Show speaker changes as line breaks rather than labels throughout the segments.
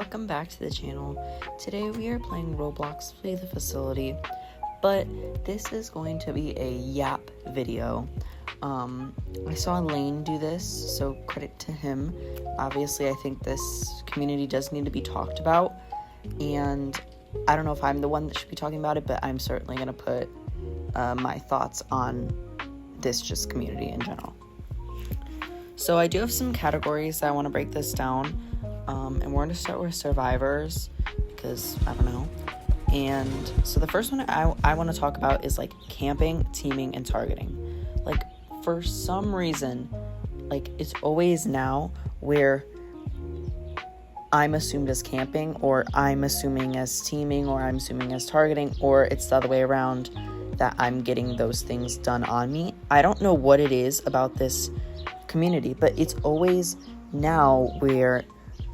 welcome back to the channel. Today we are playing Roblox Flee the Facility, but this is going to be a yap video. I saw Lane do this, so credit to him. Obviously, I think this community does need to be talked about, and I don't know if I'm the one that should be talking about it, but I'm certainly going to put my thoughts on this just community in general. So I do have some categories that I want to break this down, and we're going to start with survivors, because I don't know. And so the first one I want to talk about is like camping, teaming, and targeting. Like, for some reason, like, it's always now where I'm assumed as camping, or I'm assuming as teaming, or I'm assuming as targeting, or it's the other way around, that I'm getting those things done on me. I don't know what it is about this community, but it's always now where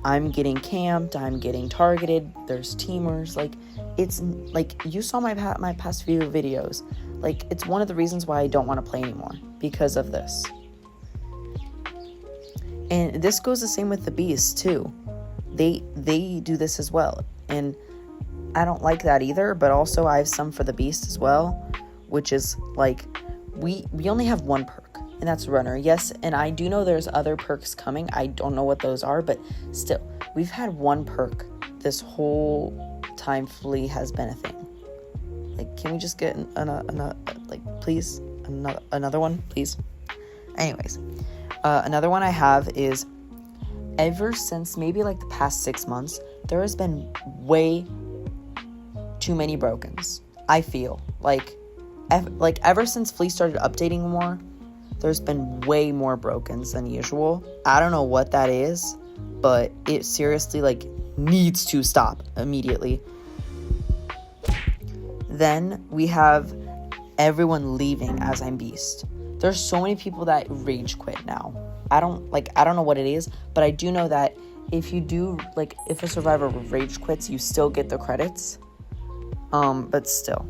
I'm getting camped, I'm getting targeted, there's teamers. Like, it's like, you saw my past few videos. Like, it's one of the reasons why I don't want to play anymore, because of this. And this goes the same with the beasts too. They do this as well, and I don't like that either. But also I have some for the beast as well, which is like, we only have one perk, and that's runner. Yes, and I do know there's other perks coming. I don't know what those are, but still, we've had one perk this whole time Flee has been a thing. Like, can we just get please, another one, please? Anyways, another one I have is, ever since maybe like the past 6 months, there has been way too many brokens. I feel like ever since Flee started updating more, there's been way more brokens than usual. I don't know what that is, but it seriously like needs to stop immediately. Then we have everyone leaving as I'm Beast. There's so many people that rage quit now. I don't know what it is, but I do know that if you do, like, if a survivor rage quits, you still get the credits. But still,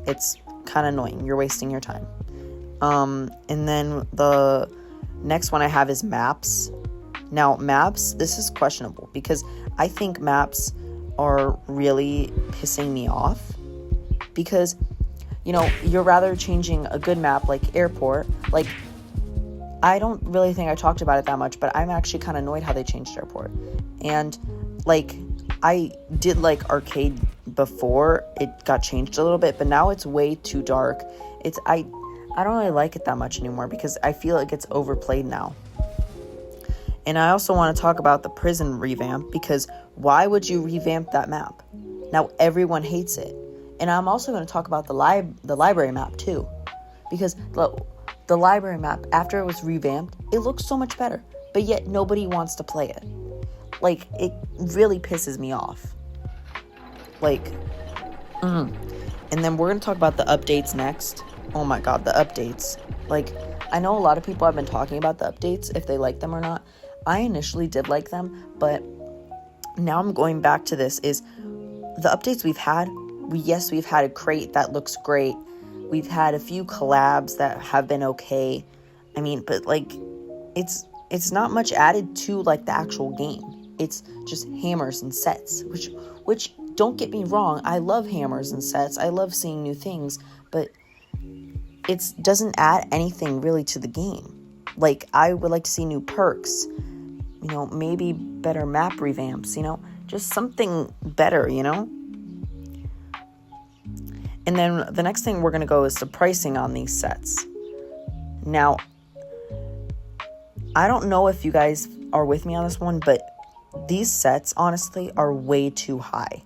it's kind of annoying. You're wasting your time. And then the next one I have is maps. Now, maps, this is questionable, because I think maps are really pissing me off, because, you know, you're rather changing a good map like airport. Like, I don't really think I talked about it that much, but I'm actually kind of annoyed how they changed airport. And like, I did like arcade before it got changed a little bit, but now it's way too dark. I don't really like it that much anymore, because I feel like it's overplayed now. And I also want to talk about the prison revamp, because why would you revamp that map? Now everyone hates it. And I'm also going to talk about the library map too, because the library map, after it was revamped, it looks so much better, but yet nobody wants to play it. Like, it really pisses me off. Like, and then we're going to talk about the updates next. Oh my god, the updates. Like, I know a lot of people have been talking about the updates, if they like them or not. I initially did like them, but now I'm going back to this, is the updates we've had. We've had a crate that looks great. We've had a few collabs that have been okay. I mean, but like, it's not much added to like the actual game. It's just hammers and sets, which don't get me wrong, I love hammers and sets. I love seeing new things, but it doesn't add anything really to the game. Like, I would like to see new perks, you know, maybe better map revamps, you know, just something better, you know. And then the next thing we're going to go is the pricing on these sets. Now, I don't know if you guys are with me on this one, but these sets, honestly, are way too high.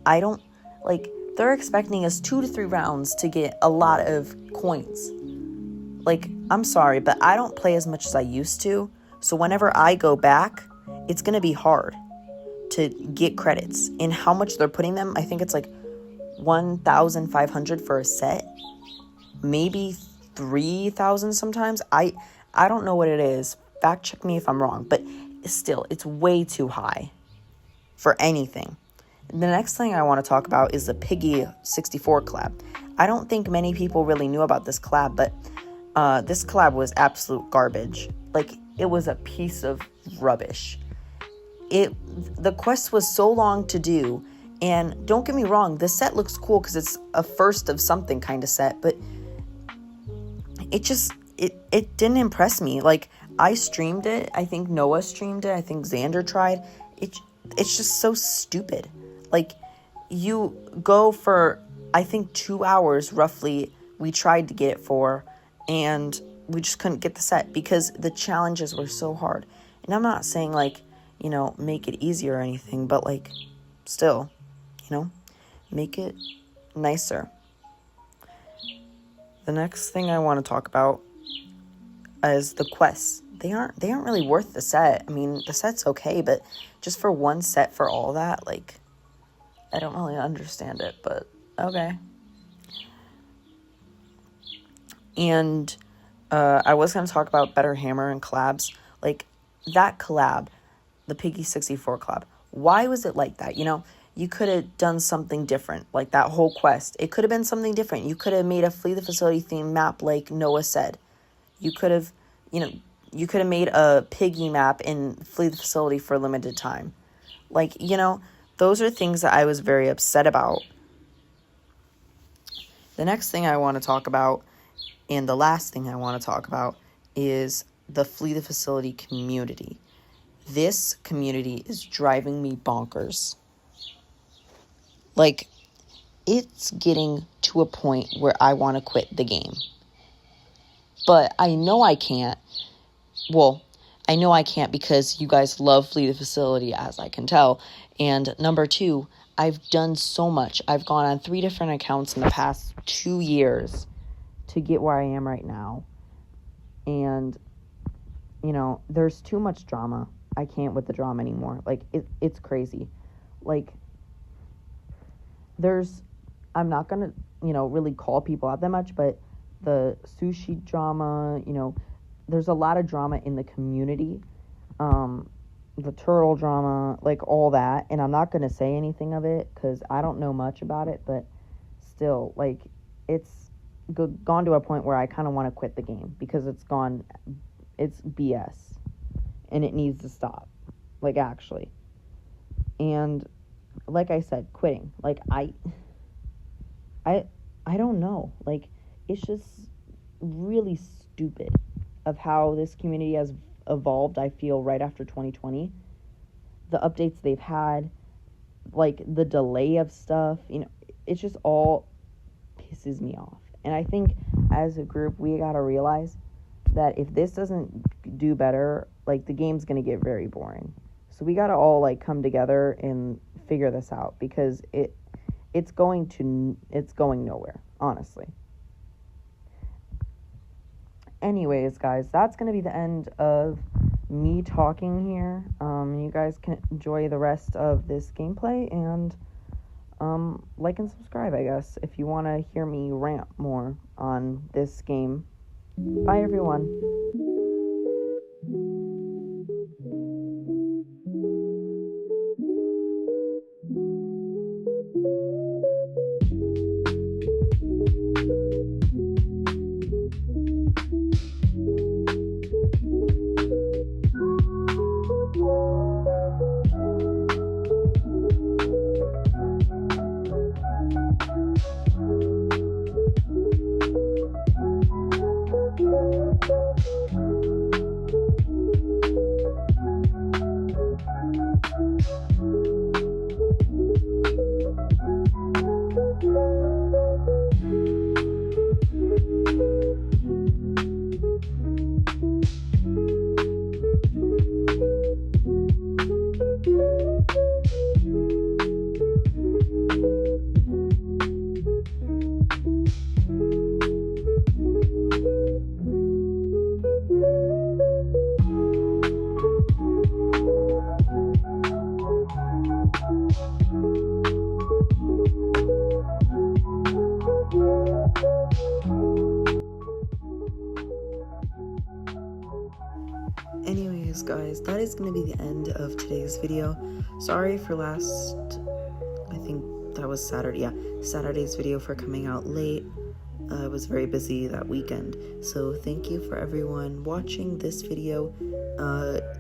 I don't, like, they're expecting us 2 to 3 rounds to get a lot of coins. Like, I'm sorry, but I don't play as much as I used to, so whenever I go back, it's going to be hard to get credits. And how much they're putting them, I think it's like 1,500 for a set, maybe 3,000 sometimes. I don't know what it is. Fact check me if I'm wrong, but still, it's way too high for anything. The next thing I want to talk about is the Piggy 64 collab. I don't think many people really knew about this collab, but this collab was absolute garbage. Like, it was a piece of rubbish. the quest was so long to do, and don't get me wrong, the set looks cool because it's a first of something kind of set, but it didn't impress me. Like, I streamed it, I think Noah streamed it, I think Xander tried. It's just so stupid. Like, you go for, I think, 2 hours roughly we tried to get it for, and we just couldn't get the set because the challenges were so hard. And I'm not saying, like, you know, make it easier or anything, but, like, still, you know, make it nicer. The next thing I want to talk about is the quests. They aren't really worth the set. I mean, the set's okay, but just for one set for all that, like, I don't really understand it, but okay. And I was going to talk about Better Hammer and collabs. Like, that collab, the Piggy 64 collab, why was it like that? You know, you could have done something different, like that whole quest. It could have been something different. You could have made a Flee the Facility theme map like Noah said. You could have, you know, you could have made a Piggy map and Flee the Facility for a limited time. Like, you know, those are things that I was very upset about. The next thing I want to talk about, and the last thing I want to talk about, is the Flee the Facility community. This community is driving me bonkers. Like, it's getting to a point where I want to quit the game. But I know I can't. Well, I know I can't because you guys love Flee the Facility, as I can tell. And number 2, I've done so much. I've gone on 3 different accounts in the past 2 years to get where I am right now. And, you know, there's too much drama. I can't with the drama anymore. Like, it's crazy. Like, I'm not going to, you know, really call people out that much, but the sushi drama, you know, there's a lot of drama in the community. The turtle drama, like all that. And I'm not going to say anything of it because I don't know much about it, but still, like, it's gone to a point where I kind of want to quit the game because it's BS and it needs to stop, like, actually. And like I said, quitting, like, I don't know, like, it's just really stupid of how this community has evolved, I feel, right after 2020. The updates they've had, like, the delay of stuff, you know, it just all pisses me off. And I think as a group, we got to realize that if this doesn't do better, like, the game's going to get very boring. So we got to all, like, come together and figure this out because it's going nowhere, honestly. Anyways, guys, that's going to be the end of me talking here. You guys can enjoy the rest of this gameplay and like and subscribe, I guess, if you want to hear me rant more on this game. Bye, everyone. Anyways, guys, that is going to be the end of today's video. Sorry for I think that was Saturday. Yeah, Saturday's video for coming out late. I was very busy that weekend. So thank you for everyone watching this video.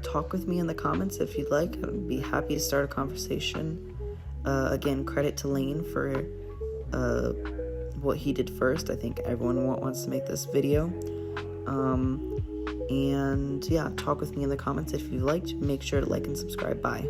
Talk with me in the comments if you'd like. I'd be happy to start a conversation. Again, credit to Lane for what he did first. I think everyone wants to make this video. And yeah, talk with me in the comments if you'd like. Make sure to like and subscribe. Bye.